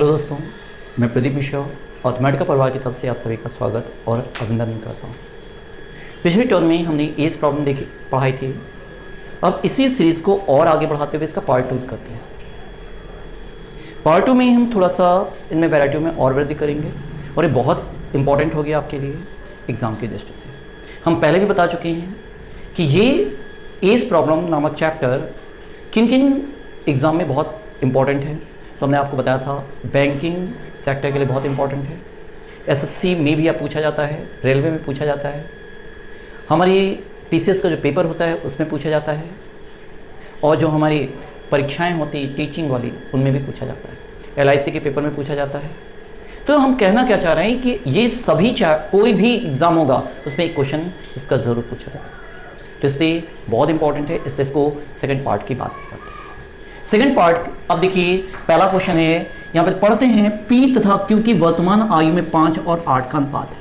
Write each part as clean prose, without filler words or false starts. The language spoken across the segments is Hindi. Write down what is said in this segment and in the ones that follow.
हेलो दोस्तों, मैं प्रदीप मिश्रा और मैडिकल परिवार की तरफ से आप सभी का स्वागत और अभिनंदन करता हूँ। पिछले टर्म में हमने एज प्रॉब्लम पढ़ाई थी। अब इसी सीरीज़ को और आगे बढ़ाते हुए इसका पार्ट 2 करते हैं। पार्ट 2 में हम थोड़ा सा इनमें वैरायटियों में और वृद्धि करेंगे और ये बहुत इंपॉर्टेंट हो गया आपके लिए एग्ज़ाम की दृष्टि से। हम पहले भी बता चुके हैं कि ये एज प्रॉब्लम नामक चैप्टर किन किन एग्ज़ाम में बहुत इंपॉर्टेंट है। तो हमने आपको बताया था बैंकिंग सेक्टर के लिए बहुत इंपॉर्टेंट है, एसएससी में भी अब पूछा जाता है, रेलवे में पूछा जाता है, हमारी पीसीएस का जो पेपर होता है उसमें पूछा जाता है, और जो हमारी परीक्षाएं होती टीचिंग वाली उनमें भी पूछा जाता है, एलआईसी के पेपर में पूछा जाता है। तो हम कहना क्या चाह रहे हैं कि ये सभी कोई भी एग्ज़ाम होगा उसमें एक क्वेश्चन इसका ज़रूर पूछा जाता है। तो इसलिए बहुत इंपॉर्टेंट है, इसलिए इसको सेकेंड पार्ट की बात करते हैं। सेकेंड पार्ट, अब देखिए पहला क्वेश्चन है, यहाँ पे पढ़ते हैं पी तथा क्यू की वर्तमान आयु में 5 और 8 का अनुपात है।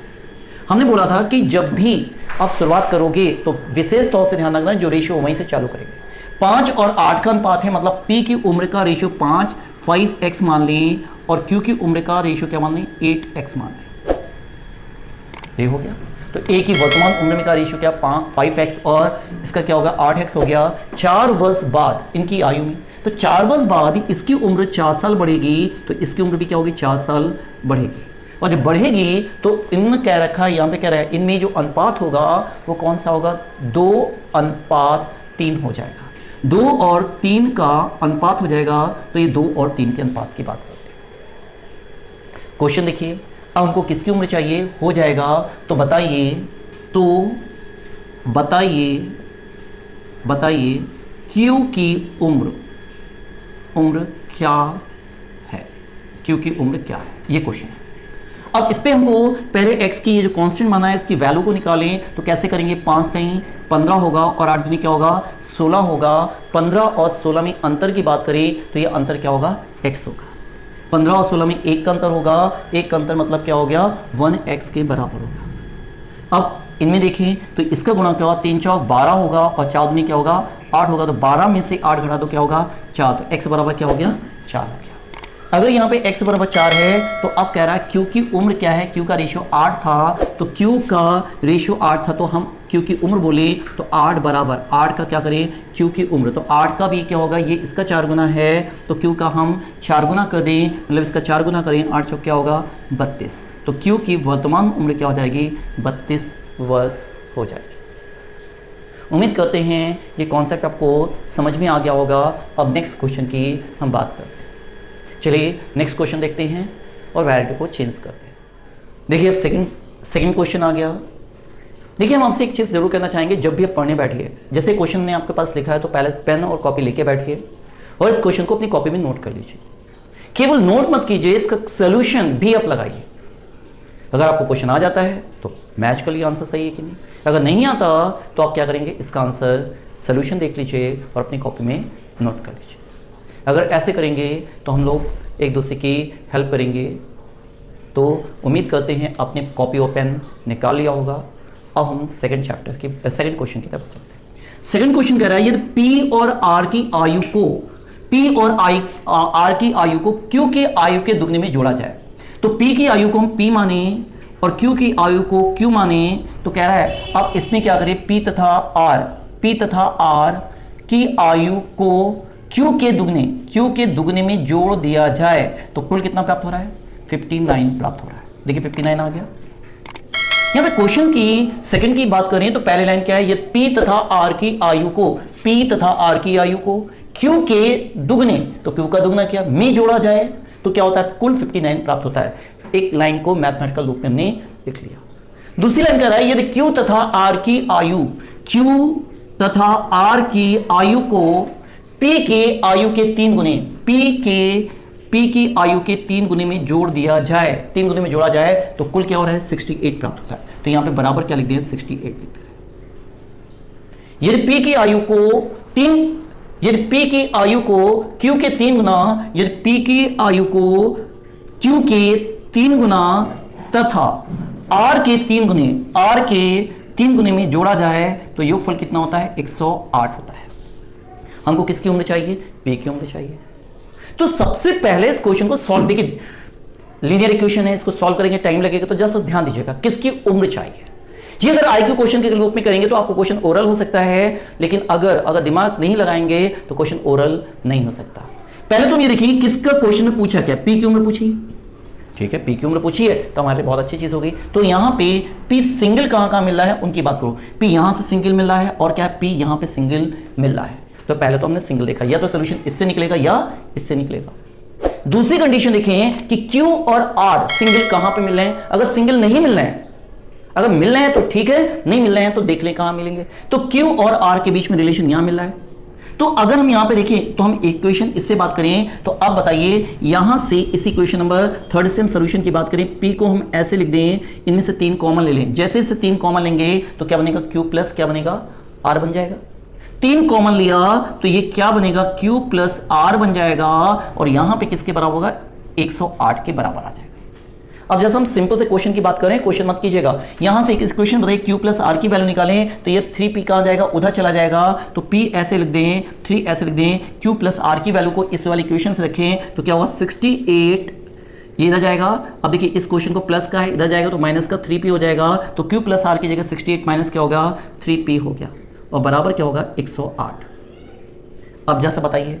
हमने बोला था कि जब भी आप शुरुआत करोगे तो विशेष तौर से ध्यान रखना जो रेशियो वहीं से चालू करेंगे। 5 और 8 का अनुपात है, मतलब पी की उम्र का रेशियो 5x मान लें और क्यू की उम्र का रेशियो क्या मान लें 8x मान लें। ये हो गया। तो ए की वर्तमान उम्र का रेशियो क्या 5x और इसका क्या होगा 8x हो गया। 4 वर्ष बाद इनकी आयु में, तो 4 वर्ष बाद इसकी उम्र 4 साल बढ़ेगी, तो इसकी उम्र भी क्या होगी 4 साल बढ़ेगी। और जब बढ़ेगी तो इन कह रखा है, यहाँ पे कह रहा है इनमें जो अनुपात होगा वो कौन सा होगा 2:3 हो जाएगा। 2 और 3 का अनुपात हो जाएगा, तो ये 2 और 3 के अनुपात की बात करते हैं। क्वेश्चन देखिए, अब हमको किसकी उम्र चाहिए हो जाएगा, तो बताइए क्यू की उम्र क्या है, क्यू की उम्र क्या है, ये क्वेश्चन है। अब इस पे हमको पहले x की ये जो कांस्टेंट माना है इसकी वैल्यू को निकालें, तो कैसे करेंगे 5 से 15 होगा और 8 दूनी क्या होगा 16 होगा। 15 और 16 में अंतर की बात करें तो ये अंतर क्या होगा x होगा। 15 और 16 में 1 का अंतर होगा, 1 का अंतर मतलब क्या हो गया 1x के बराबर होगा। अब इनमें देखिए तो इसका गुणा क्या होगा 3 चौक 12 होगा और 4 दूनी क्या होगा 8 होगा। तो 12 में से 8 घटा दो क्या होगा 4, तो x बराबर क्या हो गया 4 हो गया। अगर यहाँ पे x बराबर 4 है तो अब कह रहा है q की उम्र क्या है, q का रेशियो 8 था, तो q का रेशियो 8 था तो हम q की उम्र बोले तो 8 बराबर 8 का क्या करें q की उम्र, तो 8 का भी क्या होगा ये इसका 4 गुना है, तो q का हम 4 गुना कर दें, मतलब इसका 4 गुना करें 8 चौक क्या होगा 32, तो q की वर्तमान उम्र क्या हो जाएगी 32 वर्ष हो जाएगी। उम्मीद करते हैं ये कॉन्सेप्ट आपको समझ में आ गया होगा। अब नेक्स्ट क्वेश्चन की हम बात करते हैं। चलिए नेक्स्ट क्वेश्चन देखते हैं और वैरायटी को चेंज करते हैं। देखिए अब सेकंड क्वेश्चन आ गया। देखिए हम आपसे एक चीज़ जरूर कहना चाहेंगे, जब भी आप पढ़ने बैठिए, जैसे क्वेश्चन ने आपके पास लिखा है तो पहले पेन और कॉपी लेके बैठिए और इस क्वेश्चन को अपनी कॉपी में नोट कर लीजिए। केवल नोट मत कीजिए, इसका सोल्यूशन भी आप लगाइए। अगर आपको क्वेश्चन आ जाता है तो मैच कर लिए आंसर सही है कि नहीं, अगर नहीं आता तो आप क्या करेंगे इसका आंसर सोल्यूशन देख लीजिए और अपनी कॉपी में नोट कर लीजिए। अगर ऐसे करेंगे तो हम लोग एक दूसरे की हेल्प करेंगे। तो उम्मीद करते हैं आपने कॉपी और पेन निकाल लिया होगा। अब हम सेकंड क्वेश्चन की तरफ चलते हैं। सेकंड क्वेश्चन कह रहा है यदि P और R की आयु को Q के आयु के दुगने में जोड़ा जाए, तो P की आयु को हम P माने और Q की आयु को Q माने, तो कह रहा है अब इसमें क्या करें P तथा R की आयु को Q के दुगने में जोड़ दिया जाए तो कुल कितना प्राप्त हो रहा है 59 प्राप्त हो रहा है। देखिए 59 आ गया। यहां पे क्वेश्चन की सेकंड की बात करें तो पहली लाइन क्या है, ये P तथा R की आयु को Q के दुगने, तो Q का दुगना क्या में जोड़ा जाए तो क्या होता है कुल 59 प्राप्त होता है। एक लाइन को मैथमेटिकल रूप में हमने लिख लिया। दूसरी लाइन कह रहा है यदि Q तथा R की आयु को P की आयु के 3 गुने P की आयु के 3 गुने में जोड़ दिया जाए, 3 गुने में जोड़ा जाए तो कुल क्या हो रहा है 68 प्राप्त होता है। तो यहां पे बराबर क्या लिख दिया 68 लिख दिया। यदि P की आयु को Q के 3 गुना, यदि P की आयु को Q के 3 गुना तथा R के 3 गुने में जोड़ा जाए तो योगफल कितना होता है 108 होता है। हमको किसकी उम्र चाहिए P की उम्र चाहिए। तो सबसे पहले इस क्वेश्चन को सॉल्व, देखिए लीनियर इक्वेशन है, इसको सॉल्व करेंगे टाइम लगेगा, तो जस्ट ध्यान दीजिएगा किसकी उम्र चाहिए। जी अगर आईक्यू क्वेश्चन के रूप में करेंगे तो आपको क्वेश्चन ओरल हो सकता है, लेकिन अगर दिमाग नहीं लगाएंगे तो क्वेश्चन ओरल नहीं हो सकता। पहले तो ये देखिए किसका क्वेश्चन में पूछा, क्या पी की उम्र पूछी, ठीक है पी की उम्र पूछी है तो हमारे लिए बहुत अच्छी चीज हो गई। तो यहां पे पी सिंगल कहां मिल रहा है उनकी बात करो, पी यहां से सिंगल मिल रहा है और क्या पी यहां पे सिंगल मिल रहा है। तो पहले तो हमने सिंगल देखा, या तो सोल्यूशन इससे निकलेगा या इससे निकलेगा। दूसरी कंडीशन देखें कि Q और R सिंगल कहां पे मिल रहे हैं। अगर सिंगल नहीं मिल रहे हैं, अगर मिल रहे हैं तो ठीक है, नहीं मिल रहे हैं तो देख लें कहां मिलेंगे। तो Q और R के बीच में रिलेशन यहां मिल रहा है। तो अगर हम यहां पे देखें तो हम इक्वेशन इससे बात करें तो अब बताइए यहां से इस इक्वेशन नंबर थर्ड से हम सोल्यूशन की बात करें, P को हम ऐसे लिख दें, इनमें से 3 कॉमन ले लें। जैसे इससे 3 कॉमन लेंगे तो क्या बनेगा, Q प्लस क्या बनेगा, R बन जाएगा। 3 कॉमन लिया तो ये क्या बनेगा, Q प्लस R बन जाएगा और यहां पे किसके बराबर होगा, 108 के बराबर आ जाएगा। अब जैसे हम सिंपल से क्वेश्चन की बात करें, क्वेश्चन मत कीजिएगा, यहां से एक इक्वेशन बताइए Q प्लस R की वैल्यू निकालें तो ये 3P कहां जाएगा, उधर चला जाएगा। तो P ऐसे लिख दें, 3 ऐसे लिख दें, Q प्लस R की वैल्यू को इस वाली इक्वेशन से रखें तो क्या होगा 68, ये इधर जाएगा। अब देखिए इस क्वेश्चन को प्लस का है, इधर जाएगा तो माइनस का 3P हो जाएगा। तो Q प्लस R की जगह 68 माइनस क्या होगा, 3P हो गया और बराबर क्या होगा, 108। अब जैसा बताइए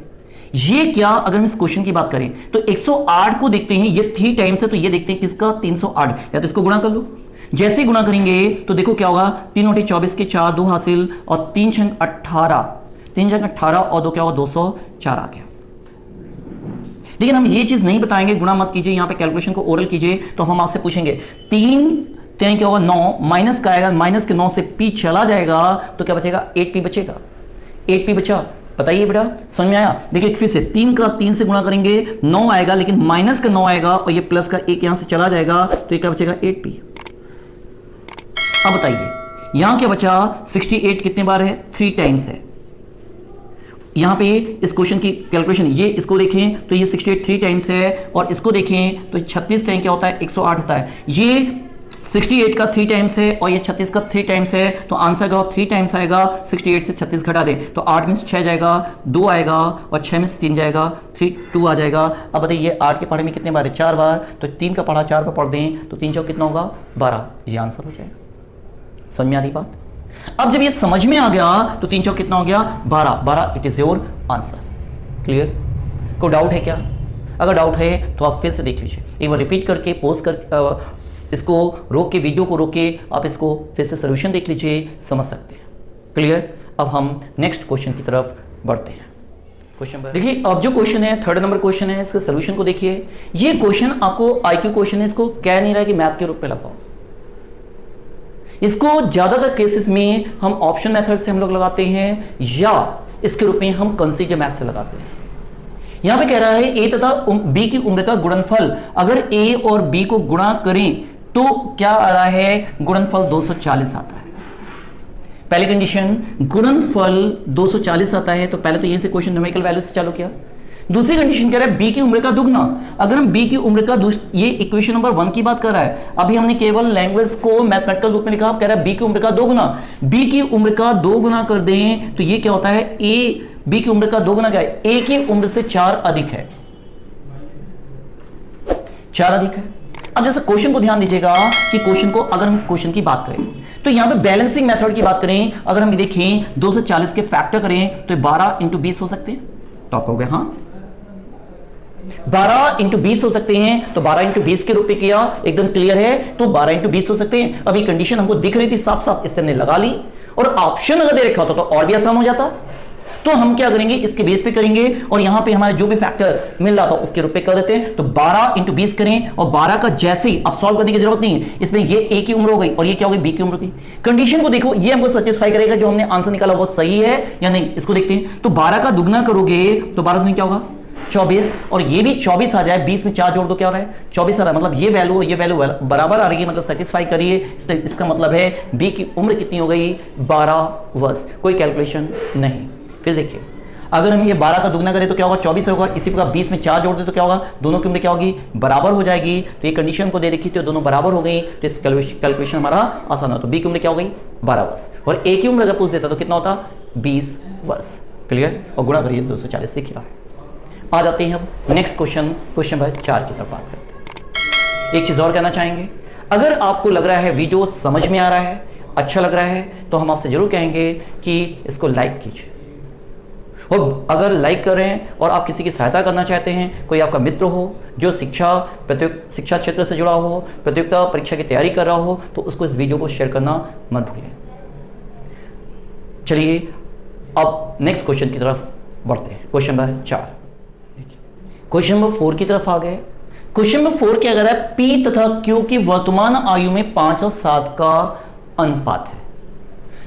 ये क्या, अगर हम इस क्वेश्चन की बात करें तो 108 को देखते हैं, ये 3 टाइम्स है तो ये देखते हैं किसका, 308, या तो इसको गुणा कर लो। जैसे गुणा करेंगे तो देखो क्या होगा, 3 × 24 के 4, 2 हासिल और 3 × 18, 3 × 18 और 2 क्या होगा, 204 आ गया। लेकिन हम ये चीज नहीं बताएंगे, गुणा मत कीजिए, यहां पे कैलकुलेशन को ओरल कीजिए। तो हम आपसे पूछेंगे 3 क्या होगा, 9 माइनस का आएगा, माइनस के 9 से P चला जाएगा तो क्या बचेगा, 8P बचेगा। 8P बचा, बताइए बेटा समझ में आया। देखिए फिर से 3 का 3 से गुणा करेंगे 9 आएगा, लेकिन माइनस का 9 आएगा और ये प्लस का 1 यहां से चला जाएगा तो ये क्या बचेगा, 8P। अब बताइए यहां क्या बचा, 68 कितने बार है, 3 टाइम्स है। यहां पे इस क्वेश्चन की कैलकुलेशन, ये इसको देखें तो ये 68 3 टाइम्स है और इसको देखें तो 36 टाइम क्या होता है, 108 होता है। ये 68 का 3 टाइम्स है और ये 36 का 3 टाइम्स है, तो आंसर का 3 टाइम्स आएगा। 68 से 36 घटा दें तो 8 में से 6 जाएगा, 2 आएगा और 6 में से 3 जाएगा, 2 आ जाएगा। अब बताइए 8 के पढ़े में कितने बार है, 4 बार, तो 3 का पढ़ा 4 बार पढ़ दें तो 3 चौक कितना होगा, 12, ये आंसर हो जाएगा। समझ में आ रही बात। अब जब ये समझ में आ गया तो 3 चौक कितना हो गया, 12, it is your answer. Clear, कोई डाउट है क्या? अगर डाउट है तो आप फिर से देख लीजिए, एक बार रिपीट करके पोस्ट कर, इसको रोक के, वीडियो को रोक के आप इसको फिर से सोल्यूशन देख लीजिए, समझ सकते हैं। क्लियर। अब हम नेक्स्ट क्वेश्चन की तरफ बढ़ते हैं। क्वेश्चन देखिए, अब जो क्वेश्चन है थर्ड नंबर क्वेश्चन है, इसके सोल्यूशन को देखिए। ये क्वेश्चन आपको आईक्यू क्वेश्चन है, इसको कह नहीं रहा कि मैथ के रूप में लगाओ। इसको ज्यादातर केसेस में हम ऑप्शन मेथड से हम लोग लगाते हैं या इसके रूप में हम कंसीडर मैथ से लगाते हैं। यहां पे कह रहा है ए तथा बी की उम्र का गुणनफल, अगर ए और बी को गुणा करें तो क्या आ रहा है, गुणनफल 240 आता है। पहली कंडीशन गुणनफल 240 आता है, तो पहले तो यहीं से क्वेश्चन न्यूमेरिकल वैल्यू से चालू किया। दूसरी कंडीशन कह रहा है बी की उम्र का दुगना। अगर हम बी की उम्र का ये इक्वेशन नंबर 1 की बात कर रहा है, अभी हमने केवल लैंग्वेज को मैथमेटिकल रूप में लिखा, कह रहा है बी की उम्र का 2 गुना। बी की उम्र का 2 गुना कर दें तो ये क्या होता है, ए बी की उम्र का 2 गुना क्या है, ए की उम्र से 4 अधिक है, 4 अधिक है। अब जैसे क्वेश्चन को ध्यान दीजिएगा कि क्वेश्चन को, अगर हम इस क्वेश्चन की बात करें तो यहां पे बैलेंसिंग मेथड की बात करें, अगर हम देखें 240 के फैक्टर करें तो 12 × 20 हो सकते हैं। तो आप कहोगे हाँ 12 × 20 हो सकते हैं, तो 12 × 20 के रूप में किया, एकदम क्लियर है, तो 12 × 20 हो सकते हैं। अभी कंडीशन हमको दिख रही थी साफ साफ, इससे हमने लगा ली, और ऑप्शन अगर दे रखा होता तो और भी आसान हो जाता। तो हम क्या करेंगे, इसके बेस पे करेंगे और यहां पे हमारे जो भी फैक्टर मिल रहा था उसके रूप में कर देते हैं। तो 12 × 20 करें और 12 का जैसे ही, अब सॉल्व करने की जरूरत नहीं है, इसमें ये ए की उम्र हो गई और ये क्या हो गई, बी की उम्र हो गई। कंडीशन को देखो, ये हमको सेटिस्फाई करेगा, जो हमने आंसर निकाला वो सही है या नहीं, इसको देखते हैं। तो 12 का दुगना करोगे तो 12 दुगनी क्या होगा, 24, और ये भी 24 आ जाए, 20 में 4 जोड़ दो क्या हो रहा है, 24 आ रहा है। मतलब ये वैल्यू बराबर आ रही है, मतलब सेटिस्फाई करिए। इसका मतलब है बी की उम्र कितनी हो गई, 12 वर्ष। कोई कैलकुलेशन नहीं। फिर देखिए, अगर हम ये 12 का दुगना करें तो क्या होगा, 24 होगा। इसी प्रकार 20 में 4 जोड़ दे तो क्या होगा, दोनों की उम्र क्या होगी, बराबर हो जाएगी। तो ये कंडीशन को दे रखी थी, दोनों बराबर हो गई, तो इस कैलकुलेशन हमारा आसान हो। तो बी की उम्र क्या हो गई, 12 वर्ष, और ए की उम्र अगर पूछ देता तो कितना होता, 20 वर्ष। क्लियर, और गुणा करिए 240 दिख रहा है। आ जाते हैं अब नेक्स्ट क्वेश्चन नंबर 4 की तरफ बात करते हैं। एक चीज और कहना चाहेंगे, अगर आपको लग रहा है वीडियो समझ में आ रहा है, अच्छा लग रहा है, तो हम आपसे जरूर कहेंगे कि इसको लाइक कीजिए। और अगर लाइक कर रहे हैं और आप किसी की सहायता करना चाहते हैं, कोई आपका मित्र हो जो शिक्षा क्षेत्र से जुड़ा हो, प्रतियोगिता परीक्षा की तैयारी कर रहा हो, तो उसको इस वीडियो को शेयर करना मत भूलिए। चलिए अब नेक्स्ट क्वेश्चन की तरफ बढ़ते हैं। क्वेश्चन नंबर 4, क्वेश्चन नंबर 4 की तरफ आ गए। क्वेश्चन नंबर 4 क्या कह रहा है, P तथा Q की वर्तमान आयु में 5 और 7 का अनुपात है।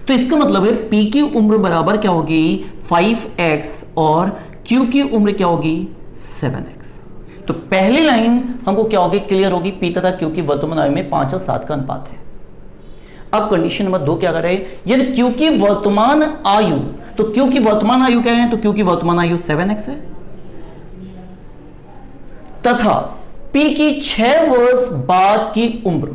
तो इसका मतलब है P की उम्र बराबर क्या होगी 5x और Q की उम्र क्या होगी 7x। तो पहली लाइन हमको क्या होगी, क्लियर होगी, P तथा Q की वर्तमान आयु में 5 और 7 का अनुपात है। अब कंडीशन नंबर 2 क्या कर रहे हैं, यदि Q की वर्तमान आयु, तो Q की वर्तमान आयु क्या है, तो Q की वर्तमान आयु 7x है, तथा P की 6 वर्ष बाद की उम्र,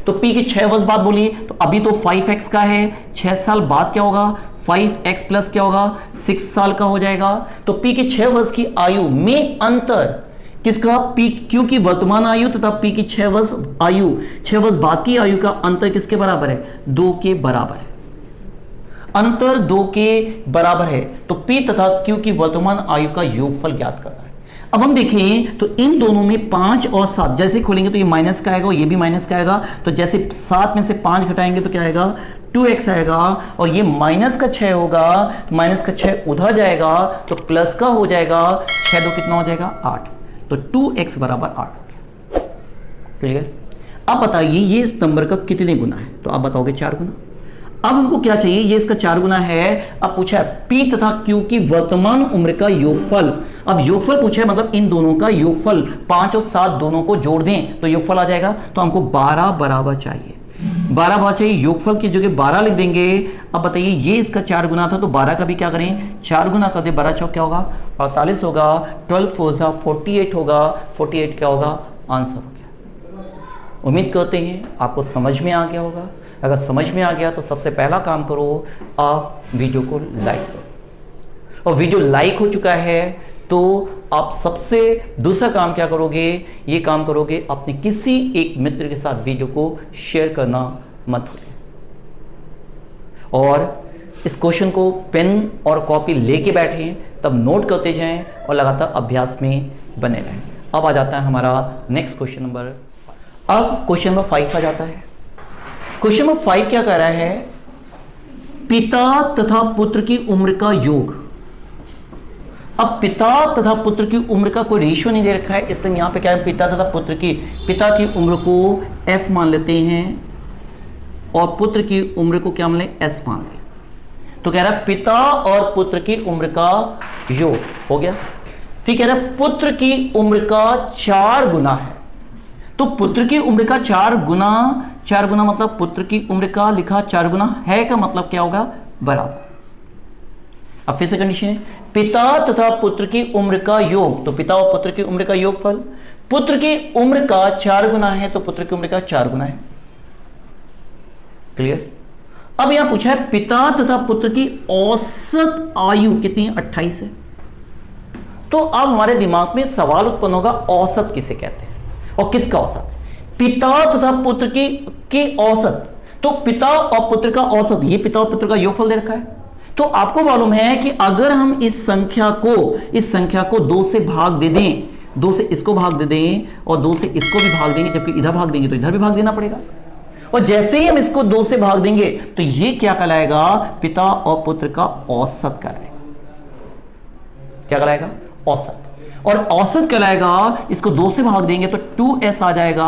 तो P की 6 वर्ष बाद बोलिए तो अभी तो 5x का है, 6 साल बाद क्या होगा 5x प्लस क्या होगा 6 साल का हो जाएगा। तो P की 6 वर्ष की आयु में अंतर किसका, Q की वर्तमान आयु तथा P की 6 वर्ष बाद की आयु का अंतर किसके बराबर है, 2 के बराबर है। अंतर 2 के बराबर है, तो P तथा Q की वर्तमान आयु का योगफल ज्ञात करना है। अब हम देखें तो इन दोनों में 5 और 7 जैसे खोलेंगे तो ये माइनस का आएगा और ये भी माइनस का आएगा, तो जैसे 7 में से 5 घटाएंगे तो क्या आएगा 2x आएगा, और ये माइनस का 6 होगा तो माइनस का 6 उधर जाएगा तो प्लस का हो जाएगा, 6 2 कितना हो जाएगा 8, तो 2x बराबर 8 हो गया। क्लियर। अब बताइए ये इस नंबर का कितने गुना है, तो आप बताओगे 4 गुना। अब हमको क्या चाहिए, ये इसका 4 गुना है। अब पूछा है P तथा Q की वर्तमान उम्र का योगफल। अब योगफल पूछा है मतलब इन दोनों का योगफल, 5 और 7 दोनों को जोड़ दें तो योगफल आ जाएगा। तो हमको 12 बराबर चाहिए, 12 बराबर चाहिए, योगफल की जगह 12 लिख देंगे। अब बताइए ये इसका 4 गुना था तो 12 का भी क्या करें 4 गुना कर दे, 12 चौक क्या होगा 48 होगा, 12 4 48 होगा, 48 क्या होगा आंसर हो गया। उम्मीद करते हैं आपको समझ में आ गया होगा। अगर समझ में आ गया तो सबसे पहला काम करो, आप वीडियो को लाइक करो, और वीडियो लाइक हो चुका है तो आप सबसे दूसरा काम क्या करोगे, ये काम करोगे अपने किसी एक मित्र के साथ वीडियो को शेयर करना मत भूलिए, और इस क्वेश्चन को पेन और कॉपी लेके बैठें, तब नोट करते जाएं और लगातार अभ्यास में बने रहें। अब आ जाता है हमारा नेक्स्ट क्वेश्चन नंबर, अब क्वेश्चन नंबर 5 आ जाता है। क्वेश्चन नंबर 5 क्या कह रहा है, पिता तथा पुत्र की उम्र का योग। अब पिता तथा पुत्र की उम्र का कोई रेशियो नहीं दे रखा है, इसलिए यहां पे क्या है पिता तथा पिता की उम्र को f मान लेते हैं और पुत्र की उम्र को क्या मान लें s मान लें। तो कह रहा है पिता और पुत्र की उम्र का योग हो गया। फिर कह रहा है पुत्र की उम्र का 4 गुना है, तो पुत्र की उम्र का 4 गुना मतलब पुत्र की उम्र का लिखा 4 गुना है का मतलब क्या होगा बराबर। अब फिर से कंडीशन है पिता तथा पुत्र की उम्र का योग, तो पिता और पुत्र की उम्र का योगफल, पुत्र की उम्र का 4 गुना है तो पुत्र की उम्र का 4 गुना है। क्लियर। अब यहां पूछा है पिता तथा पुत्र की औसत आयु कितनी 28 है। तो अब हमारे दिमाग में सवाल उत्पन्न होगा औसत किसे कहते हैं और किसका औसत, पिता तथा पुत्र की औसत। तो पिता और पुत्र का औसत, ये पिता और पुत्र का योगफल दे रखा है। तो आपको मालूम है कि अगर हम इस संख्या को 2 से भाग दे दें, 2 से इसको भाग दे दें और 2 से इसको भी भाग देंगे, जबकि इधर भाग देंगे तो इधर भी भाग देना पड़ेगा, और जैसे ही हम इसको 2 से भाग देंगे तो ये क्या कहलाएगा पिता और पुत्र का औसत कहलाएगा। क्या कहलाएगा औसत, और औसत कहलाएगा, इसको 2 से भाग देंगे तो 2s आ जाएगा,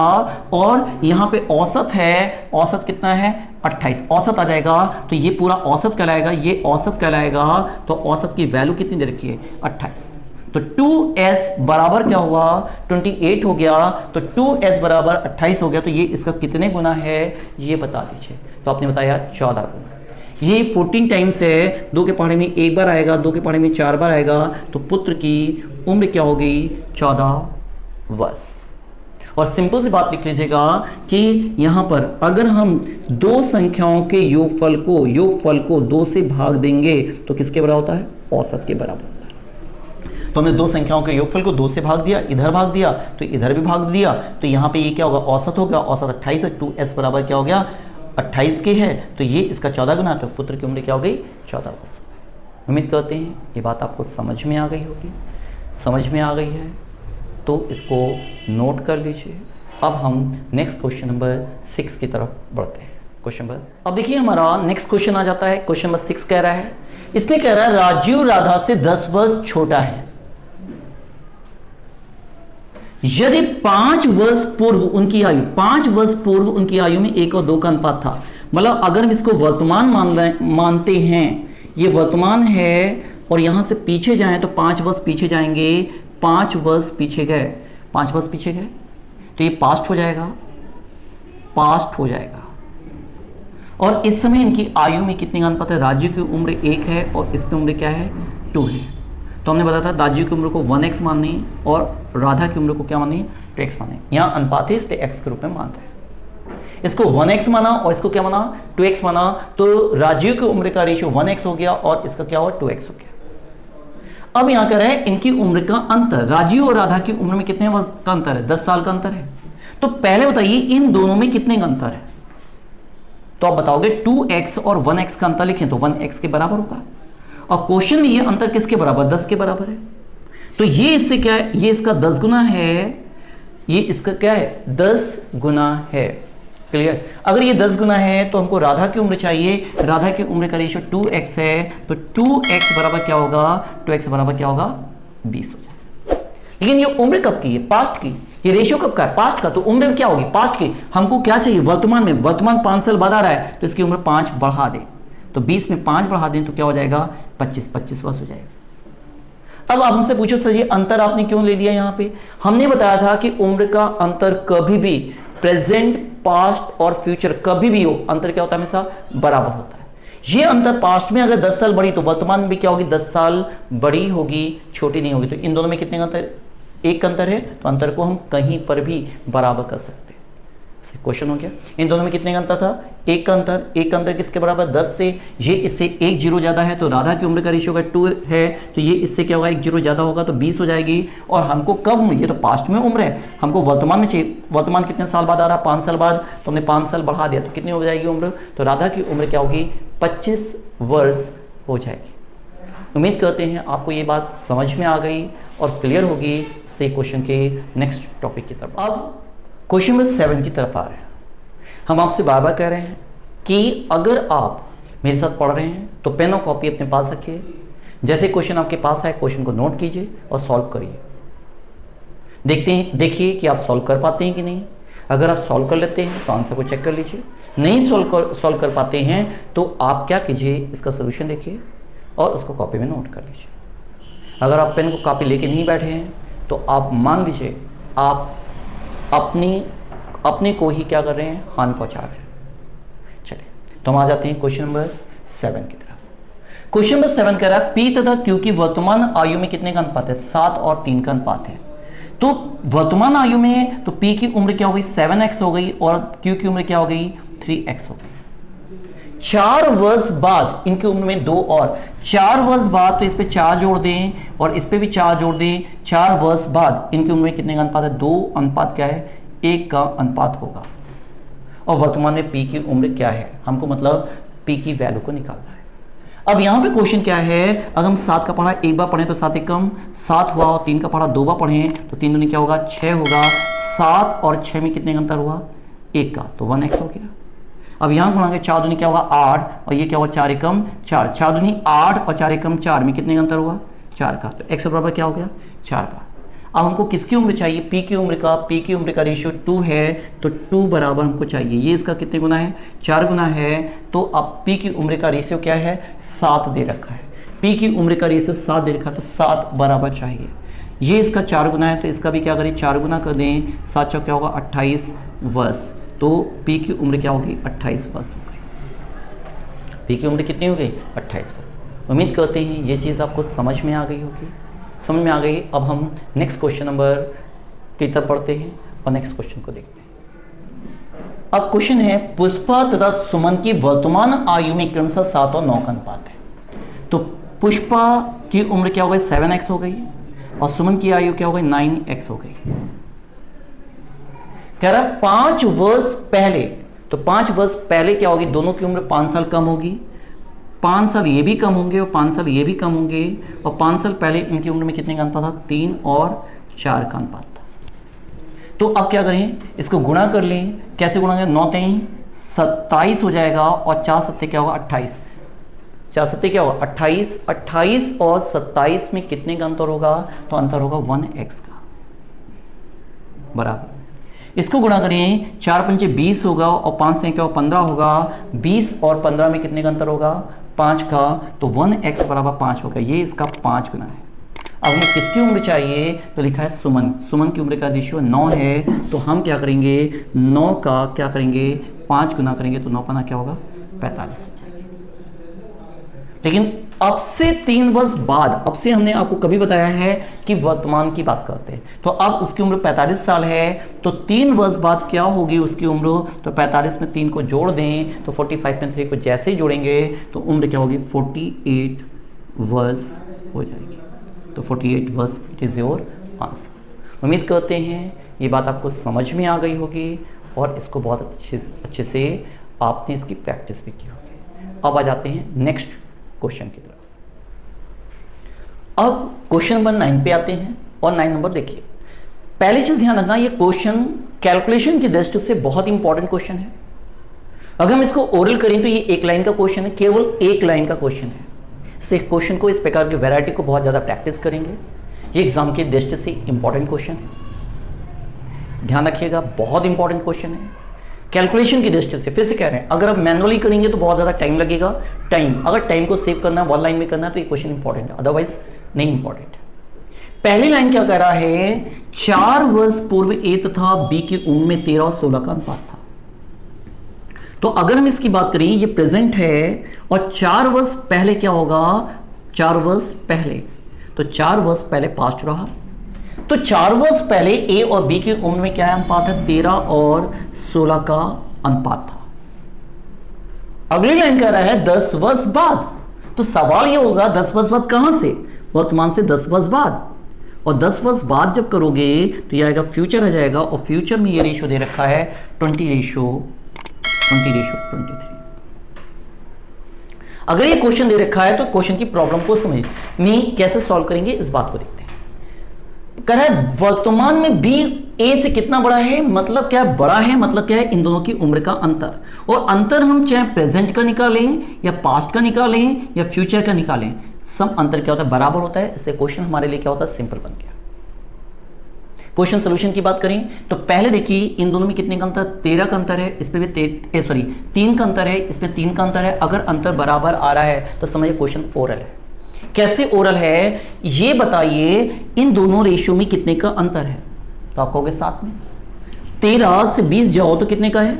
और यहां पे औसत है, औसत कितना है 28, औसत आ जाएगा। तो ये पूरा औसत कहलाएगा, ये औसत कहलाएगा। तो औसत की वैल्यू कितनी दे रखी है 28, तो 2s बराबर क्या हुआ 28 हो गया। तो 2s बराबर 28 हो गया, तो ये इसका कितने गुना है ये बता दीजिए। तो आपने बताया 14 गुना। ये 14 टाइम्स है, 2 के पहाड़े में 1 बार आएगा, 2 के पहाड़े में 4 बार आएगा, तो पुत्र की उम्र क्या हो गई 14 वर्ष। और सिंपल सी बात लिख लीजिएगा कि यहां पर अगर हम 2 संख्याओं के योगफल को 2 से भाग देंगे तो किसके बराबर होता है औसत के बराबर होता है। तो हमने दो संख्याओं के योगफल को 2 से भाग दिया, इधर भाग दिया तो इधर भी भाग दिया, तो यहाँ पे ये क्या होगा, औसत हो गया, औसत 28 है, 2s बराबर क्या हो गया 28 के है, तो ये इसका 14 गुना, तो पुत्र की उम्र क्या हो गई 14 वर्ष। उम्मीद करते हैं ये बात आपको समझ में आ गई होगी। समझ में आ गई है तो इसको नोट कर लीजिए। अब हम नेक्स्ट क्वेश्चन नंबर 6 की तरफ बढ़ते हैं। क्वेश्चन नंबर, अब देखिए हमारा नेक्स्ट क्वेश्चन आ जाता है। क्वेश्चन नंबर 6 कह रहा है, इसमें कह रहा है राजीव राधा से 10 वर्ष छोटा है। यदि 5 वर्ष पूर्व उनकी आयु, 5 वर्ष पूर्व उनकी आयु में 1 और 2 का अनुपात था, मतलब अगर हम इसको वर्तमान मानते हैं, ये वर्तमान है और यहां से पीछे जाएं तो 5 वर्ष पीछे जाएंगे, 5 वर्ष पीछे गए, 5 वर्ष पीछे गए तो ये पास्ट हो जाएगा, पास्ट हो जाएगा। और इस समय इनकी आयु में कितने का अनुपात है, राजीव की उम्र 1 है और इस पे उम्र क्या है 2 है। तो हमने बताया था राजीव की उम्र को 1x माननी और राधा की उम्र को क्या माननी 2x माननी। यहाँ अनुपात है इसलिए x के रूप में मानते हैं। इसको 1x माना और इसको क्या माना 2x माना, तो राजीव की उम्र का रेशियो 1x हो गया और इसका क्या हुआ 2x हो गया। अब यहाँ कह रहे हैं इनकी उम्र का अंतर, राजीव और राधा की उम्र में कितने का अंतर है, 10 साल का अंतर है। तो पहले बताइए इन दोनों में कितने का अंतर है, तो आप बताओगे 2x और 1x का अंतर लिखें तो 1x के बराबर होगा। और क्वेश्चन में ये अंतर किसके बराबर, 10 के बराबर है। तो ये इससे क्या है, ये इसका 10 गुना है, ये इसका क्या है 10 गुना है। क्लियर। अगर ये 10 गुना है तो हमको राधा की उम्र चाहिए, राधा की उम्र का रेशियो 2x है, तो 2x बराबर क्या होगा, 2x बराबर क्या होगा 20 हो जाए। लेकिन ये उम्र कब की है, पास्ट की। ये रेशियो कब का है, पास्ट का, तो उम्र क्या होगी पास्ट की। हमको क्या चाहिए वर्तमान में, वर्तमान 5 साल बाद आ रहा है तो इसकी उम्र 5 बढ़ा दें, तो 20 में 5 बढ़ा दें तो क्या हो जाएगा 25 वर्ष हो जाएगा। अब आप हमसे पूछो सर ये अंतर आपने क्यों ले लिया। यहाँ पे हमने बताया था कि उम्र का अंतर कभी भी प्रेजेंट, पास्ट और फ्यूचर कभी भी हो, अंतर क्या होता है हमेशा बराबर होता है। ये अंतर पास्ट में अगर 10 साल बड़ी तो वर्तमान में भी क्या होगी 10 साल बड़ी होगी, छोटी नहीं होगी। तो इन दोनों में कितने का अंतर, एक का अंतर है, तो अंतर को हम कहीं पर भी बराबर कर सकते हैं। क्वेश्चन हो गया, इन दोनों में कितने का अंतर था, एक का अंतर। एक का अंतर किसके बराबर 10 से, ये इससे 1 जीरो ज्यादा है तो राधा की उम्र का रेशियो अगर 2 है तो ये इससे क्या होगा 1 जीरो ज्यादा होगा तो 20 हो जाएगी। और हमको कब, ये तो पास्ट में उम्र है, हमको वर्तमान में चाहिए। वर्तमान कितने साल बाद आ रहा है 5 साल बाद, तो हमने 5 साल बढ़ा दिया तो कितनी हो जाएगी उम्र, तो राधा की उम्र क्या होगी 25 वर्ष हो जाएगी। उम्मीद करते हैं आपको ये बात समझ में आ गई और क्लियर होगी। इस क्वेश्चन के नेक्स्ट टॉपिक की तरफ। अब क्वेश्चन नंबर 7 की तरफ आ रहे हैं। हम आपसे बार बार कह रहे हैं कि अगर आप मेरे साथ पढ़ रहे हैं तो पेन और कॉपी अपने पास रखिए। जैसे क्वेश्चन आपके पास है क्वेश्चन को नोट कीजिए और सॉल्व करिए। देखिए कि आप सॉल्व कर पाते हैं कि नहीं। अगर आप सॉल्व कर लेते हैं तो आंसर को चेक कर लीजिए, नहीं सॉल्व कर पाते हैं तो आप क्या कीजिए, इसका सोल्यूशन देखिए और उसको कॉपी में नोट कर लीजिए। अगर आप पेन को कॉपी लेके नहीं बैठे हैं तो आप मान लीजिए आप अपने को ही क्या कर रहे हैं, हानि पहुंचा रहे हैं। चलिए तो हम आ जाते हैं क्वेश्चन नंबर 7 की तरफ। क्वेश्चन नंबर 7 कह रहा है P तथा Q की वर्तमान आयु में कितने का अनुपात है, 7 और 3 का अनुपात है। तो वर्तमान आयु में तो P की उम्र क्या हो गई 7x हो गई और Q की उम्र क्या हो गई 3x हो गई। 4 वर्ष बाद इनकी उम्र में 2 और 4 वर्ष बाद, तो इस पे 4 जोड़ दें और इस पे भी 4 जोड़ दें। 4 वर्ष बाद इनकी उम्र में कितने का अनुपात है, 2 अनुपात क्या है 1 का अनुपात होगा। और वर्तमान में P की उम्र क्या है, हमको मतलब P की वैल्यू को निकालना है। अब यहां पे क्वेश्चन क्या है, अगर हम 7 का पढ़ा एक बार पढ़ें तो 7 एकम 7 हुआ और 3 का पढ़ा 2 बार पढ़ें तो 3 दूनी क्या होगा 6 होगा। 7 और 6 में कितने का अंतर हुआ 1 का, तो 1x हो गया। अब यहां गुणा 4 दूनी क्या होगा 8 और ये क्या हुआ 4 एकम 4, 4 दूनी 8 और 4 एकम 4 में कितने का अंतर हुआ 4 का, तो x बराबर क्या हो गया 4 बार। अब हमको किसकी उम्र चाहिए, P की उम्र का। P की उम्र का रेशियो 2 है तो 2 बराबर हमको चाहिए, ये इसका कितने गुना है 4 गुना है। तो अब P की उम्र का रेशियो क्या है 7 दे रखा है। P की उम्र का रेशियो 7 दे रखा है तो 7 बराबर चाहिए। ये इसका 4 गुना है तो इसका भी क्या करें 4 गुना कर दें, 7 चौक क्या होगा 28 वर्ष। तो P की उम्र क्या होगी 28 वर्ष हो गई। P की उम्र कितनी हो गई 28 वर्ष। उम्मीद करते हैं ये चीज़ आपको समझ में आ गई होगी, समझ में आ गई। अब हम नेक्स्ट क्वेश्चन नंबर की तरफ पढ़ते हैं और नेक्स्ट क्वेश्चन को देखते हैं। अब क्वेश्चन है पुष्पा तथा सुमन की वर्तमान आयु में क्रमशः 7 और 9 का अनुपात है। तो पुष्पा की उम्र क्या हो गई 7x हो गई, और सुमन की आयु क्या हो गई 9x हो गई। कह रहा 5 वर्ष पहले, तो 5 वर्ष पहले क्या होगी, दोनों की उम्र 5 साल कम होगी, 5 साल ये भी कम होंगे और 5 साल ये भी कम होंगे, और 5 साल पहले इनकी उम्र में कितने का अनुपात था, 3 और 4 का अनुपात था। तो अब क्या करें, इसको गुणा कर लें। कैसे गुणा करें, 9 3 27 हो जाएगा और 4 7 क्या होगा 28, 4 7 क्या होगा 28, 28 और 27 में कितने का अंतर होगा, तो अंतर होगा 1x का, बराबर। इसको गुणा करें, 4 पंचे 20 होगा और 5 से क्या होगा 15 होगा, 20 और 15 में कितने का अंतर होगा 5 का, तो 1x बराबर 5 होगा। ये इसका 5 गुना है। अब हमें किसकी उम्र चाहिए, तो लिखा है सुमन, सुमन की उम्र का रेशियो 9 है, तो हम क्या करेंगे 9 का क्या करेंगे 5 गुना करेंगे, तो 9 पना क्या होगा 45 हो जाएगी। लेकिन अब से 3 वर्ष बाद, अब से हमने आपको कभी बताया है कि वर्तमान की बात करते हैं, तो अब उसकी उम्र 45 साल है, तो 3 वर्ष बाद क्या होगी उसकी उम्र, तो 45 में 3 को जोड़ दें तो 45 में 3 को जैसे ही जोड़ेंगे तो उम्र क्या होगी 48 वर्ष हो जाएगी। तो 48 वर्ष इट इज़ योर आंसर। उम्मीद करते हैं ये बात आपको समझ में आ गई होगी और इसको बहुत अच्छे से आपने इसकी प्रैक्टिस भी की होगी। अब आ जाते हैं नेक्स्ट क्वेश्चन की तरफ। अब क्वेश्चन नंबर 9 पे आते हैं और 9 नंबर देखिए। पहली चीज ध्यान रखना, ये क्वेश्चन कैलकुलेशन की दृष्टि से बहुत इंपॉर्टेंट क्वेश्चन है। अगर हम इसको ओरल करें तो ये एक लाइन का क्वेश्चन है, केवल एक लाइन का क्वेश्चन है। इस क्वेश्चन को, इस प्रकार की वैरायटी को बहुत ज़्यादा प्रैक्टिस करेंगे। ये एग्जाम की दृष्टि से इंपॉर्टेंट क्वेश्चन है, ध्यान रखिएगा, बहुत इंपॉर्टेंट क्वेश्चन है कैलकुलेशन की दृष्टि से। फिर से कह रहे हैं, अगर आप मैनुअली करेंगे तो बहुत ज़्यादा टाइम लगेगा। अगर टाइम को सेव करना है, 1 लाइन में करना है, तो ये क्वेश्चन इंपॉर्टेंट है, अदरवाइज नहीं इंपॉर्टेंट है। पहली लाइन क्या कह रहा है, 4 वर्ष पूर्व ए तथा बी की उम्र में 13 और 16 का अनुपात था। तो अगर हम इसकी बात करें, ये प्रेजेंट है और 4 वर्ष पहले क्या होगा, 4 वर्ष पहले, तो 4 वर्ष पहले पास्ट रहा, तो 4 वर्ष पहले ए और बी की उम्र में क्या अनुपात है, 13 और 16 का अनुपात था। अगली लाइन कह रहा है 10 वर्ष बाद, तो सवाल ये होगा 10 वर्ष बाद कहां से, वर्तमान से 10 वर्ष बाद, और 10 वर्ष बाद जब करोगे तो ये आएगा फ्यूचर आ जाएगा, और फ्यूचर में ये रेशियो दे रखा है 20:23। अगर ये क्वेश्चन दे रखा है तो क्वेश्चन की प्रॉब्लम को समझने कैसे सॉल्व करेंगे इस बात को देखते हैं। कह रहा है वर्तमान में बी ए से कितना बड़ा है, मतलब क्या बड़ा है, मतलब क्या है इन दोनों की उम्र का अंतर, और अंतर हम चाहे प्रेजेंट का निकालें या पास्ट का निकालें या फ्यूचर का निकालें, सब अंतर क्या होता है, बराबर होता है। इसलिए क्वेश्चन हमारे लिए क्या होता है, सिंपल बन गया। क्वेश्चन सोल्यूशन की बात करें तो पहले देखिए इन दोनों में कितने का अंतर, 13 का अंतर है, इसमें भी 3 का अंतर है, इसमें 3 का अंतर है। अगर अंतर बराबर आ रहा है तो समझिए क्वेश्चन ओरल है। कैसे ओरल है ये बताइए, इन दोनों रेशियो में कितने का अंतर है, तो आप कहोगे 7 में। 13 से 20 जाओ तो कितने का है,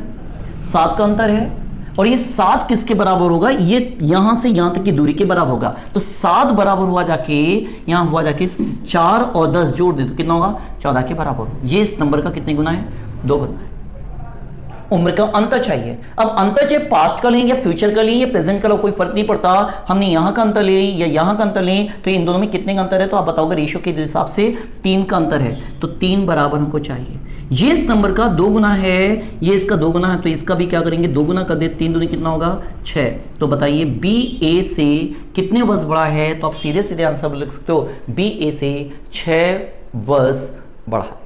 7 का अंतर है, और ये 7 किसके बराबर होगा, ये यहां से यहां तक की दूरी के बराबर होगा, तो 7 बराबर हुआ जाके यहां हुआ जाके 4 और 10 जोड़ दे तो कितना होगा, 14 के बराबर। ये इस नंबर का कितने गुना है, 2 गुना है। उम्र का अंतर चाहिए। अब अंतर चाहे पास्ट का लें या फ्यूचर का लें या प्रेजेंट का लें, कोई फर्क नहीं पड़ता, हमने यहां का अंतर ले या यहां का अंतर लें, तो इन दोनों में कितने का अंतर है, तो आप बताओगे रेशियो के हिसाब से 3 का अंतर है, तो 3 बराबर हमको चाहिए। ये इस नंबर का 2 गुना है, ये इसका 2 गुना है, तो इसका भी क्या करेंगे 2 गुना कर दे, 3 दूनी कितना होगा 6। तो बताइए बी ए से कितने वर्ष बड़ा है, तो आप सीधे सीधे आंसर लिख सकते हो, बी ए से 6 वर्ष बड़ा है।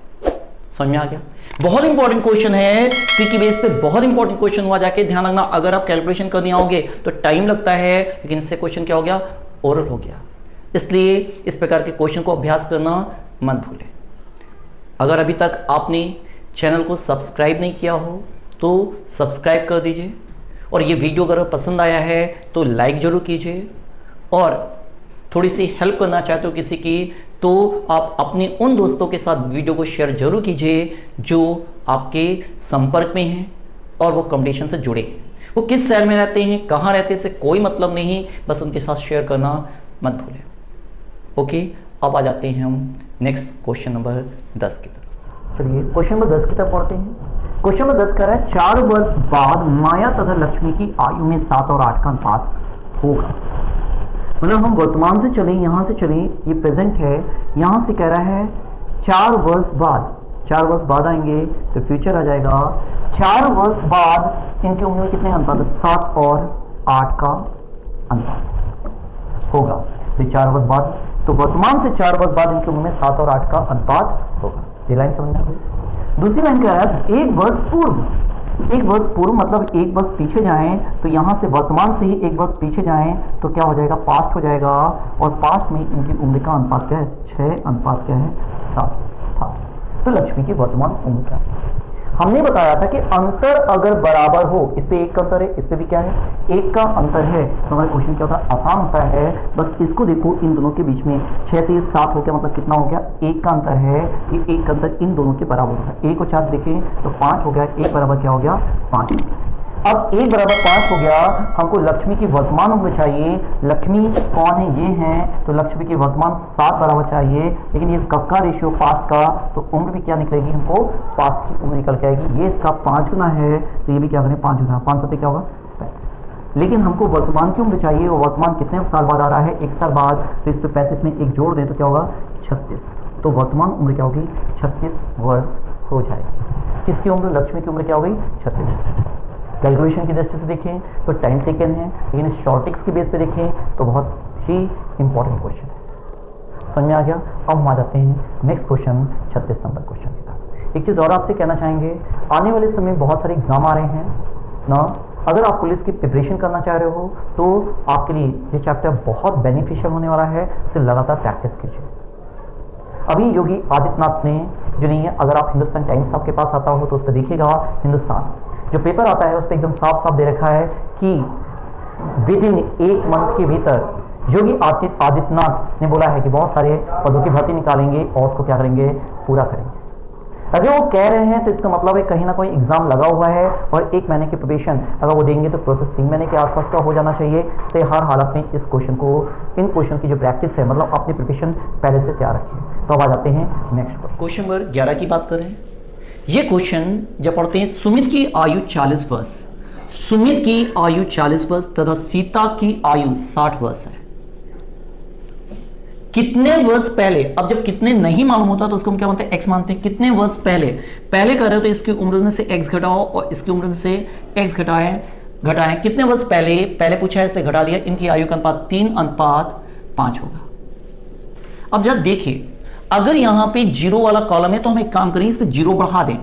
समझ में आ गया। बहुत इंपॉर्टेंट क्वेश्चन है, क्योंकि बेस पे बहुत इंपॉर्टेंट क्वेश्चन हुआ जाके, ध्यान रखना अगर आप कैलकुलेशन करने आओगे तो टाइम लगता है, लेकिन इससे क्वेश्चन क्या हो गया, ओरल हो गया। इसलिए इस प्रकार के क्वेश्चन को अभ्यास करना मत भूलें। अगर अभी तक आपने चैनल को सब्सक्राइब नहीं किया हो तो सब्सक्राइब कर दीजिए, और ये वीडियो अगर पसंद आया है तो लाइक जरूर कीजिए, और थोड़ी सी हेल्प करना चाहते हो किसी की तो आप अपने उन दोस्तों के साथ वीडियो को शेयर जरूर कीजिए जो आपके संपर्क में हैं और वो कंपटीशन से जुड़े हैं। वो किस शहर में रहते हैं, कहाँ रहते हैं, इससे कोई मतलब नहीं, बस उनके साथ शेयर करना मत भूलें। ओके, अब आ जाते हैं हम नेक्स्ट क्वेश्चन नंबर 10 की तरफ। चलिए क्वेश्चन नंबर 10 की तरफ पढ़ते हैं। क्वेश्चन नंबर 10 कह रहा है 4 वर्ष बाद माया तथा लक्ष्मी की आयु में 7 और 8 का अनुपात होगा। मतलब हम वर्तमान से चलें, यहां से चलें, ये प्रेजेंट है, यहां से कह रहा है 4 वर्ष बाद, 4 वर्ष बाद आएंगे तो फ्यूचर आ जाएगा। 4 वर्ष बाद इनकी उम्र में कितने अनुपात है? 7 और 8 का अनुपात होगा। तो 4 वर्ष बाद, तो वर्तमान से 4 वर्ष बाद इनकी उम्र में 7 और 8 का अनुपात होगा। ये लाइन समझ में आ गई। दूसरी लाइन कह रहा है 1 वर्ष पूर्व, 1 वर्ष पूर्व मतलब 1 वर्ष पीछे जाएं, तो यहां से वर्तमान से ही 1 वर्ष पीछे जाएं तो क्या हो जाएगा? पास्ट हो जाएगा। और पास्ट में इनकी उम्र का अनुपात क्या है? 6, अनुपात क्या है? 7 था। तो लक्ष्मी की वर्तमान उम्र क्या है? हमने बताया था कि अंतर अगर बराबर हो, इस पे 1 का अंतर है, इस पे भी क्या है? 1 का अंतर है, तो हमारा क्वेश्चन क्या होता है? आसान होता है। बस इसको देखो, इन दोनों के बीच में 6 से 7 हो गया, मतलब कितना हो गया? 1 का अंतर है। ये 1 का अंतर इन दोनों के बराबर होता है। 1 और 4 देखें तो 5 हो गया, 1 बराबर क्या हो गया? 5। अब 1 बराबर 5 हो गया। हमको लक्ष्मी की वर्तमान उम्र चाहिए। लक्ष्मी कौन है? ये हैं, तो लक्ष्मी की वर्तमान 7 बराबर चाहिए। लेकिन ये कब का रेशियो? पास्ट का, तो उम्र भी क्या निकलेगी? हमको पास्ट की उम्र निकल के आएगी। ये इसका 5 गुना है, तो ये भी क्या करें? 5 गुना। 5 सत्ते क्या होगा? 35। लेकिन हमको वर्तमान की उम्र चाहिए, और वर्तमान कितने साल बाद आ रहा है? 1 साल बाद। तो इस पर 35 में 1 जोड़ दें तो क्या होगा? 36। तो वर्तमान उम्र क्या होगी? 36 वर्ष हो जाएगी। किसकी उम्र? लक्ष्मी की उम्र क्या हो गई? 36। कैलकुलेशन की दृष्टि से देखें तो टाइम टेकन है, लेकिन इस शॉर्टिक्स के बेस पे देखें तो बहुत ही इंपॉर्टेंट क्वेश्चन है। समझ में आ गया? अब हम आ जाते हैं नेक्स्ट क्वेश्चन, 36 नंबर क्वेश्चन की तरफ। एक चीज़ और आपसे कहना चाहेंगे, आने वाले समय में बहुत सारे एग्जाम आ रहे हैं ना। अगर आप पुलिस की प्रिपरेशन करना चाह रहे हो तो आपके लिए ये चैप्टर बहुत बेनिफिशियल होने वाला है, इससे लगातार प्रैक्टिस कीजिए। अभी योगी आदित्यनाथ ने जो नहीं है, अगर आप हिंदुस्तान टाइम्स आपके पास आता हो तो उस पर देखिएगा, हिंदुस्तान जो पेपर आता है उस पर एकदम साफ साफ दे रखा है कि विद इन 1 मंथ के भीतर योगी आदित्यनाथ ने बोला है कि बहुत सारे पदों की भर्ती निकालेंगे और उसको क्या करेंगे? पूरा करेंगे। अगर वो कह रहे हैं तो इसका मतलब है कहीं ना कोई एग्जाम लगा हुआ है, और 1 महीने की प्रिपरेशन अगर वो देंगे तो प्रोसेस 3 महीने के आसपास का हो जाना चाहिए। तो हर हालत में इस क्वेश्चन को, इन क्वेश्चन की जो प्रैक्टिस है, मतलब अपनी प्रिपरेशन पहले से तैयार रखिए। तो अब आ जाते हैं नेक्स्ट क्वेश्चन नंबर 11 की बात करें। ये क्वेश्चन जब पढ़ते हैं, सुमित की आयु 40 वर्ष, सुमित की आयु 40 वर्ष तथा सीता की आयु 60 वर्ष है। कितने वर्ष पहले? अब जब कितने नहीं मालूम होता तो उसको हम क्या मानते हैं? एक्स मानते हैं। कितने वर्ष पहले कर रहे हो तो इसकी उम्र में से एक्स घटाओ और इसकी उम्र में से एक्स घटाएं। कितने वर्ष पहले पूछा है इसलिए घटा दिया। इनकी आयु का अनुपात 3:5 होगा। अब जब देखिए, अगर यहां पे 0 वाला कॉलम है तो हम एक काम करें, इस पे 0 बढ़ा दें,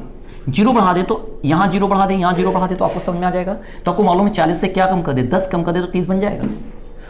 0 बढ़ा दें तो यहां 0 बढ़ा दें, यहां 0 बढ़ा दें, तो आपको समझ में आ जाएगा। तो आपको मालूम है 40 से क्या कम कर दे? 10 कम कर दे तो 30 बन जाएगा।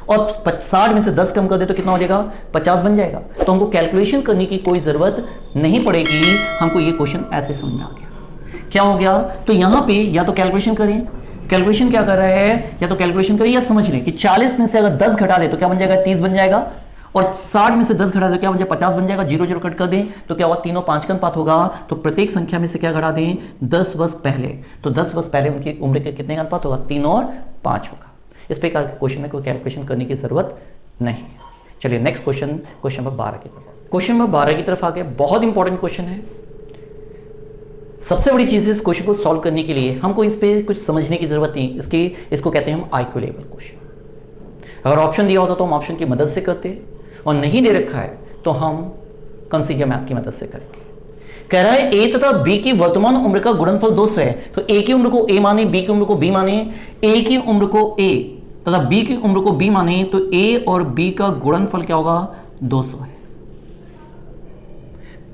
और 60 में से 10 कम कर दे तो कितना हो जाएगा? 50 बन जाएगा। तो हमको कैलकुलेशन करने की कोई जरूरत नहीं पड़ेगी। हमको ये क्वेश्चन ऐसे समझ में आ गया। क्या हो गया? तो यहां पे या तो कैलकुलेशन करें, कैलकुलेशन क्या कर रहा है, या तो कैलकुलेशन करें या समझ लें कि 40 में से अगर 10 घटा दे तो क्या बन जाएगा? 30 बन जाएगा। और 60 में से 10 घटा दे तो क्या बन जाएगा? 50 बन जाएगा। 0 0 कट कर दें तो क्या होगा? 3 और 5 का अनुपात होगा। तो प्रत्येक संख्या में से क्या घटा दें? 10 वर्ष पहले। तो 10 वर्ष पहले उनकी उम्र के कितने का अनुपात होगा? 3 और 5 होगा। इस प्रकार के क्वेश्चन में कोई कैलकुलेशन करने की जरूरत नहीं है। चलिए नेक्स्ट क्वेश्चन, क्वेश्चन नंबर 12 की तरफ। क्वेश्चन नंबर 12 की तरफ आ गए। बहुत इंपॉर्टेंट क्वेश्चन है। सबसे बड़ी चीज इस क्वेश्चन को सॉल्व करने के लिए हमको इस पे कुछ समझने की जरूरत नहीं। इसको कहते हैं हम IQ लेवल क्वेश्चन। अगर ऑप्शन दिया होता तो हम ऑप्शन की मदद से करते, और नहीं दे रखा है तो हम कंसीजर मैथ की मदद से करेंगे। कह रहा है ए तथा बी की वर्तमान उम्र का गुणनफल 200 है। तो ए की उम्र को ए माने, बी की उम्र को बी माने। ए की उम्र को ए तथा बी की उम्र को बी माने, तो ए और बी का गुणनफल क्या होगा? 200 है।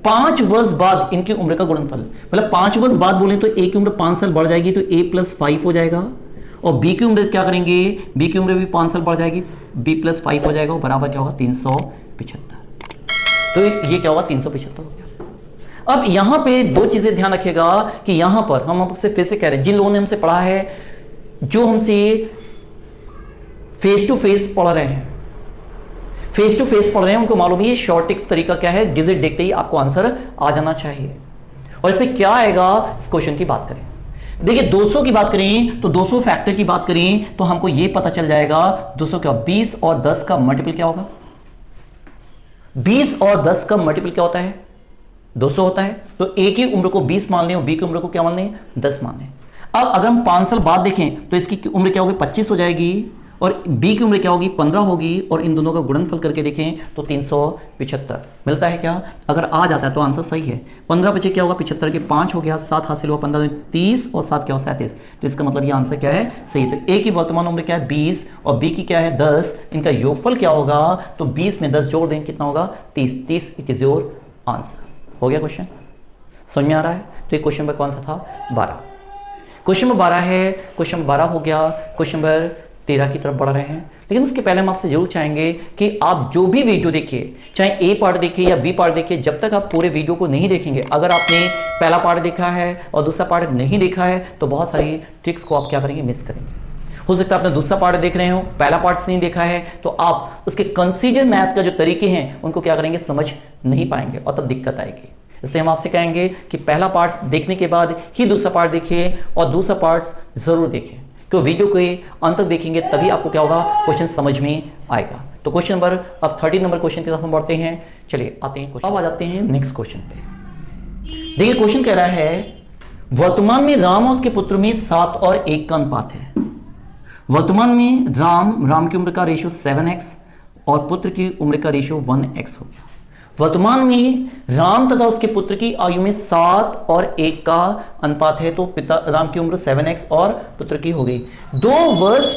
5 वर्ष बाद इनकी उम्र का गुणनफल, मतलब 5 वर्ष बाद बोले तो ए की उम्र 5 साल बढ़ जाएगी, तो ए + 5 हो जाएगा। और बी की उम्र क्या करेंगे? बी की उम्र भी 5 साल बढ़ जाएगी, बी + 5 हो जाएगा, बराबर क्या होगा? 375। तो ये क्या होगा? 375 हो गया। अब यहां पे 2 चीजें ध्यान रखिएगा कि यहां पर हम आपसे फिर से कह रहे हैं, जिन लोगों ने हमसे पढ़ा है, जो हमसे फेस टू फेस पढ़ रहे हैं, उनको मालूम है ये शॉर्टिक्स तरीका क्या है। डिजिट देखते ही आपको आंसर आ जाना चाहिए। और इसमें क्या आएगा, इस क्वेश्चन की बात करें। देखिए 200 की बात करें तो 200 फैक्टर की बात करें तो हमको यह पता चल जाएगा 200 क्या, 20 और 10 का मल्टीपल क्या होगा? 20 और 10 का मल्टीपल क्या होता है? 200 होता है। तो ए की उम्र को 20 मान लें और बी की उम्र को क्या मान लें? 10 मान लें। अब अगर हम 5 साल बाद देखें तो इसकी उम्र क्या होगी? 25 हो जाएगी, और b की उम्र क्या होगी 15 होगी, और इन दोनों का गुणनफल करके देखें तो 375 मिलता है क्या? अगर आ जाता है तो आंसर सही है। 15 बचे क्या होगा 75 के 5 हो गया, 7 हासिल हुआ, 15 30 और 7 क्या हो 37, तो इसका मतलब ये आंसर क्या है सही है। तो a की वर्तमान उम्र क्या है 20 और b की क्या है 10, इनका योगफल क्या होगा तो 20 में 10 जोड़ दें कितना होगा 30, 30 इज योर आंसर। हो गया क्वेश्चन, समझ में आ रहा है? तो ये क्वेश्चन नंबर कौन सा था 12। क्वेश्चन नंबर 12 है, क्वेश्चन नंबर 12 हो गया, क्वेश्चन नंबर 13 की तरफ बढ़ रहे हैं। लेकिन उसके पहले हम आपसे जरूर चाहेंगे कि आप जो भी वीडियो देखिए, चाहे ए पार्ट देखिए या बी पार्ट देखिए, जब तक आप पूरे वीडियो को नहीं देखेंगे, अगर आपने पहला पार्ट देखा है और दूसरा पार्ट नहीं देखा है तो बहुत सारी ट्रिक्स को आप क्या करेंगे मिस करेंगे। हो सकता है आपने दूसरा पार्ट देख रहे हो, पहला पार्ट नहीं देखा है, तो आप उसके कंसीडर मैथ का जो तरीके हैं उनको क्या करेंगे समझ नहीं पाएंगे और तब दिक्कत आएगी। इसलिए हम आपसे कहेंगे कि पहला पार्ट देखने के बाद ही दूसरा पार्ट देखिए और दूसरा पार्ट जरूर देखें, क्योंकि वीडियो के अंत तक देखेंगे तभी आपको क्या होगा क्वेश्चन समझ में आएगा। तो क्वेश्चन नंबर अब 13 नंबर क्वेश्चन की तरफ हम बढ़ते हैं। चलिए आते हैं, अब आ जाते हैं नेक्स्ट क्वेश्चन पे। देखिए क्वेश्चन कह रहा है वर्तमान में राम और उसके पुत्र में 7 और 1 का अनुपात है। वर्तमान में राम की उम्र का रेशियो 7x और पुत्र की उम्र का रेशियो 1x हो गया। वर्तमान में राम तथा उसके पुत्र की आयु में 7 और 1 का अनुपात है, तो पिता राम की उम्र 7x और पुत्र की हो गई। 2 वर्ष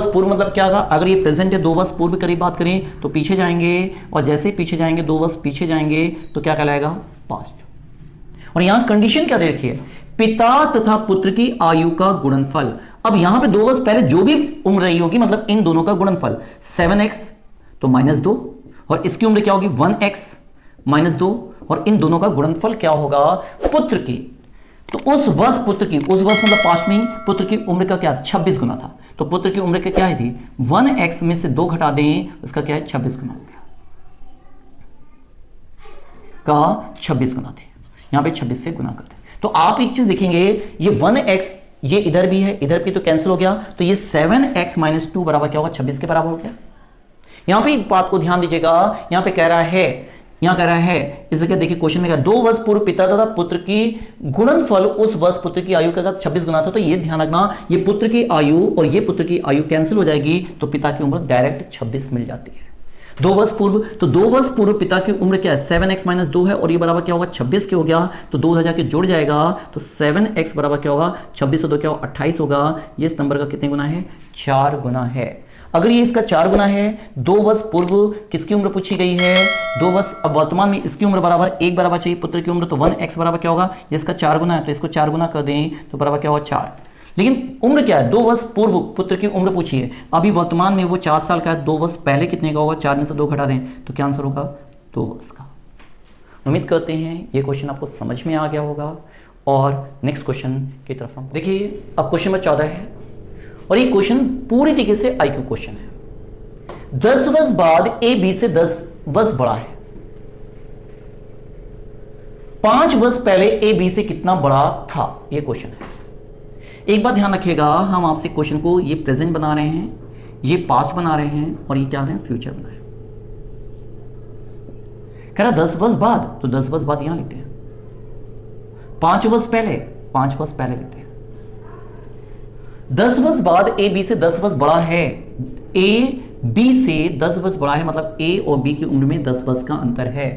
पूर्व मतलब क्या होगा, अगर ये प्रेजेंट है 2 वर्ष पूर्व की करीब बात करें तो पीछे जाएंगे, और जैसे ही पीछे जाएंगे 2 वर्ष पीछे जाएंगे तो क्या कहलाएगा पास्ट। और यहां कंडीशन क्या दे रखी है, पिता तथा पुत्र की आयु का गुणनफल। अब यहां पे 2 वर्ष पहले जो भी उम्र रही होगी मतलब इन दोनों का गुणनफल 7x तो -2, और इसकी उम्र क्या होगी 1x -2, और इन दोनों का गुणनफल क्या होगा पुत्र की। तो उस वर्ष मतलब पास्ट में पुत्र की उम्र का क्या 26 गुना था, तो पुत्र की उम्र क्या थी 1x में से 2 घटा दें, उसका क्या है 26 गुना हो गया, का 26 गुना थे, यहां पे 26 से गुना करते। तो आप एक चीज देखेंगे ये 1x ये इधर भी है इधर भी तो कैंसिल हो गया, तो ये 7x - 2 बराबर क्या होगा 26 के बराबर हो गया। यहां पे एक बात को ध्यान दीजिएगा, यहां पे कह रहा है इस जगह देखिए क्वेश्चन में कहा 2 वर्ष पूर्व पिता तथा पुत्र की गुणनफल उस वर्ष पुत्र की आयु का 26 गुना था। तो ये ध्यान रखना ये पुत्र की आयु और ये पुत्र की आयु कैंसिल हो जाएगी, तो पिता की उम्र डायरेक्ट 26 मिल जाती है। 2 वर्ष पूर्व, तो 2 वर्ष पूर्व पिता की उम्र क्या है 7x - 2 है, और ये बराबर क्या होगा 26 के हो गया, तो 2 जाके जुड़ जाएगा, तो 7x बराबर क्या होगा 26 और 2 क्या होगा 28 होगा। ये इस नंबर का कितने गुना है 4 गुना है। अगर ये इसका 4 गुना है, 2 वर्ष पूर्व किसकी उम्र पूछी गई है 2 वर्ष, अब वर्तमान में इसकी उम्र बराबर 1 बराबर चाहिए पुत्र की उम्र, तो 1x बराबर क्या होगा जिसका 4 गुना है, तो इसको 4 गुना कर दें तो बराबर क्या होगा 4। लेकिन उम्र क्या है 2 वर्ष पूर्व पुत्र की उम्र पूछी है, अभी वर्तमान में वो 4 साल का है, 2 वर्ष पहले कितने का होगा 4 में से 2 घटा दें तो क्या आंसर होगा 2 वर्ष का। उम्मीद करते हैं ये क्वेश्चन आपको समझ में आ गया होगा, और नेक्स्ट क्वेश्चन की तरफ हम देखिए। अब क्वेश्चन नंबर 14 है, और ये क्वेश्चन पूरी तरीके से आईक्यू क्वेश्चन है। 10 वर्ष बाद ए बी से 10 वर्ष बड़ा है। 5 वर्ष पहले ए बी से कितना बड़ा था, ये क्वेश्चन है। एक बात ध्यान रखिएगा, हम आपसे क्वेश्चन को ये प्रेजेंट बना रहे हैं, ये पास्ट बना रहे हैं, और ये क्या है फ्यूचर बना रहे हैं। कह रहा 10 वर्ष बाद, तो 10 वर्ष बाद यहां लिखते हैं। 5 वर्ष पहले, 5 वर्ष पहले लिखते हैं। 10 वर्ष बाद ए बी से 10 वर्ष बड़ा है, ए बी से 10 वर्ष बड़ा है, मतलब ए और बी की उम्र में 10 वर्ष का अंतर है।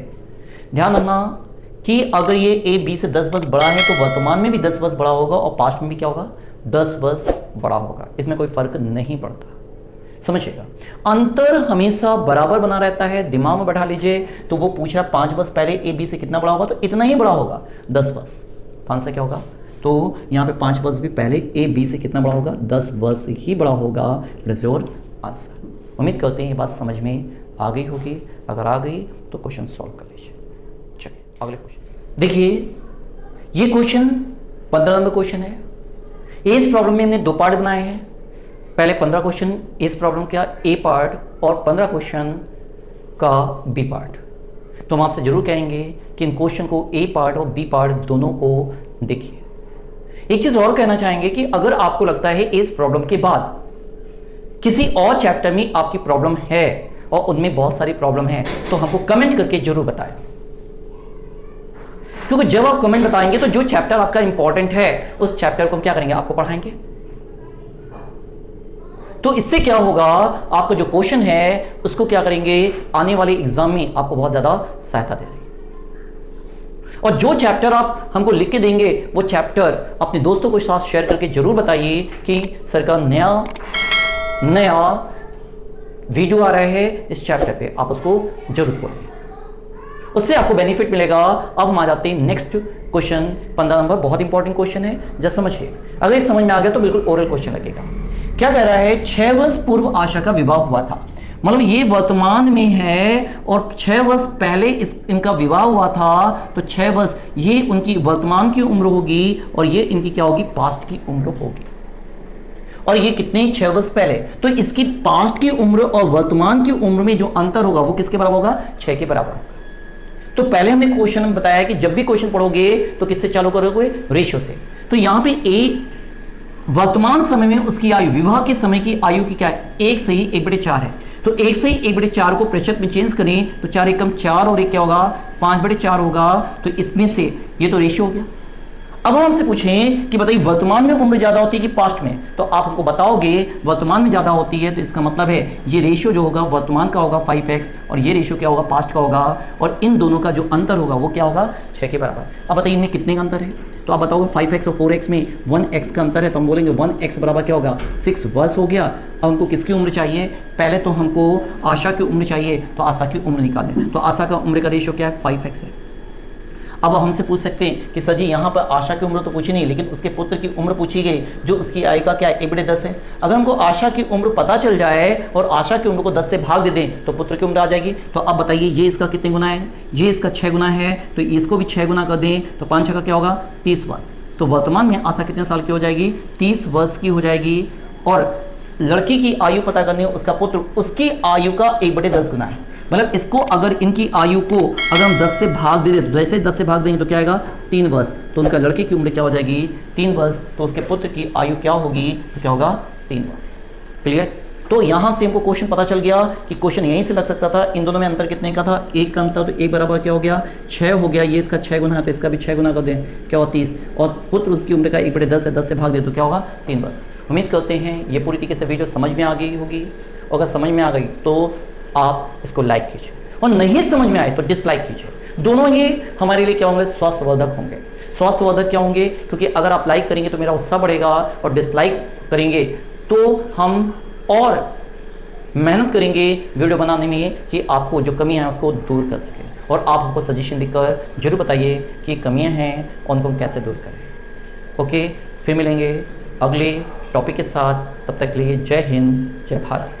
ध्यान रखना कि अगर ये ए बी से 10 वर्ष बड़ा है तो वर्तमान में भी 10 वर्ष बड़ा होगा और पास्ट में भी क्या होगा 10 वर्ष बड़ा होगा, इसमें कोई फर्क नहीं पड़ता, समझिएगा। अंतर हमेशा बराबर बना रहता है, दिमाग में बैठा लीजिए। तो वो पूछ रहा 5 वर्ष पहले ए बी से कितना बड़ा होगा, तो इतना ही बड़ा होगा 10 वर्ष। आंसर क्या होगा, तो यहाँ पे 5 वर्ष भी पहले ए बी से कितना बड़ा होगा 10 वर्ष ही बड़ा होगा, दैट्स योर आंसर। उम्मीद करते हैं ये बात समझ में आ गई होगी, अगर आ गई तो क्वेश्चन सॉल्व कर लीजिए। चलिए अगले क्वेश्चन देखिए। ये क्वेश्चन 15 नंबर क्वेश्चन है। इस प्रॉब्लम में हमने 2 पार्ट बनाए हैं। पहले 15 क्वेश्चन इस प्रॉब्लम का ए पार्ट और 15 क्वेश्चन का बी पार्ट। तो हम आपसे जरूर कहेंगे कि इन क्वेश्चन को ए पार्ट और बी पार्ट दोनों को देखिए। एक चीज और कहना चाहेंगे कि अगर आपको लगता है इस प्रॉब्लम के बाद किसी और चैप्टर में आपकी प्रॉब्लम है और उनमें बहुत सारी प्रॉब्लम है, तो हमको कमेंट करके जरूर बताएं, क्योंकि जब आप कमेंट बताएंगे तो जो चैप्टर आपका इंपॉर्टेंट है उस चैप्टर को हम क्या करेंगे, आपको पढ़ाएंगे। तो इससे क्या होगा, आपका जो क्वेश्चन है उसको क्या करेंगे, आने वाले एग्जाम में आपको बहुत ज्यादा सहायता दे रही है। और जो चैप्टर आप हमको लिख के देंगे वो चैप्टर अपने दोस्तों के साथ शेयर करके जरूर बताइए कि सर का नया वीडियो आ रहा है इस चैप्टर पे, आप उसको जरूर पढ़िए, उससे आपको बेनिफिट मिलेगा। अब हम आ जाते हैं नेक्स्ट क्वेश्चन 15 नंबर, बहुत इंपॉर्टेंट क्वेश्चन है, जस्ट समझिए। अगर ये समझ में आ गया तो बिल्कुल ओरल क्वेश्चन लगेगा। क्या कह रहा है, 6 वर्ष पूर्व आशा का विवाह हुआ था, मतलब ये वर्तमान में है और 6 वर्ष पहले इनका विवाह हुआ था, तो 6 वर्ष ये उनकी वर्तमान की उम्र होगी और ये इनकी क्या होगी, पास्ट की उम्र होगी। और ये कितने, 6 वर्ष पहले, तो इसकी पास्ट की उम्र और वर्तमान की उम्र में जो अंतर होगा वो किसके बराबर होगा, 6 के बराबर होगा। तो पहले हमने क्वेश्चन में बताया कि जब भी क्वेश्चन पढ़ोगे तो किससे चालू करोगे, रेशियो से। तो यहां पे वर्तमान समय में उसकी आयु, विवाह के समय की आयु की क्या है, 1 से ही 1/4 है। तो 1 से ही 1/4 को प्रतिशत में चेंज करें तो 4 एकम 4 और 1 क्या होगा, 5/4 होगा। तो इसमें से ये तो रेशियो हो गया। अब हम हमसे पूछें कि बताइए वर्तमान में उम्र ज्यादा होती है कि पास्ट में, तो आप हमको बताओगे वर्तमान में ज्यादा होती है, तो इसका मतलब है ये रेशियो जो होगा वर्तमान का होगा 5x और ये रेशियो क्या होगा, पास्ट का होगा, और इन दोनों का जो अंतर होगा वो क्या होगा, 6 के बराबर। अब बताइए इनमें कितने का अंतर है, तो आप बताओगे 5x और 4x में 1x का अंतर है, तो हम बोलेंगे 1x बराबर क्या होगा, 6 वर्ष हो गया। अब हमको किसकी उम्र चाहिए, पहले तो हमको आशा की उम्र चाहिए, तो आशा की उम्र निकालें। तो आशा का उम्र का रेशियो क्या है, 5x है। अब हमसे पूछ सकते हैं कि सर जी यहाँ पर आशा की उम्र तो पूछी नहीं, लेकिन उसके पुत्र की उम्र पूछी गई जो उसकी आयु का क्या है, 1/10 है। अगर हमको आशा की उम्र पता चल जाए और आशा की उम्र को 10 से भाग दे दें तो पुत्र की उम्र आ जाएगी। तो अब बताइए ये इसका कितने गुना है, ये इसका 6 गुना है, तो इसको भी 6 गुना कर दें तो 5 6 का क्या होगा, 30 वर्ष। तो वर्तमान में आशा कितने साल की हो जाएगी, 30 वर्ष की हो जाएगी। और लड़की की आयु पता करनी हो, उसका पुत्र उसकी आयु का 1/10 गुना है। मतलब इसको अगर इनकी आयु को अगर हम 10 से भाग दे दें, तो जैसे 10 से भाग देंगे तो क्या आएगा, 3 वर्ष। तो उनका लड़के की उम्र क्या हो जाएगी, 3 वर्ष। तो उसके पुत्र की आयु क्या होगी, तो क्या होगा, 3 वर्ष। क्लियर। तो यहां से हमको क्वेश्चन पता चल गया कि क्वेश्चन यहीं से लग सकता था। इन दोनों में अंतर कितने का था, 1 का अंतर, तो 1 बराबर क्या हो गया, 6 हो गया। ये इसका 6 गुना है तो इसका भी 6 गुना कर दें, क्या होगा 30। और पुत्र उसकी उम्र का 1/10 है, 10 से भाग दे तो क्या होगा, 3 वर्ष। उम्मीद करते हैं ये पूरी तरीके से वीडियो समझ में आ गई होगी। अगर समझ में आ गई तो आप इसको लाइक कीजिए, और नहीं समझ में आए तो डिसलाइक कीजिए। दोनों ही हमारे लिए क्या होंगे, स्वास्थ्यवर्धक होंगे। स्वास्थ्यवर्धक क्या होंगे, क्योंकि अगर आप लाइक करेंगे तो मेरा उत्साह बढ़ेगा, और डिसलाइक करेंगे तो हम और मेहनत करेंगे वीडियो बनाने में कि आपको जो कमियां हैं उसको दूर कर सकें। और आप हमको सजेशन देकर जरूर बताइए कि कमियां हैं और उनको हम कैसे दूर करें। ओके, फिर मिलेंगे अगले टॉपिक के साथ, तब तक के लिए जय हिंद, जय भारत।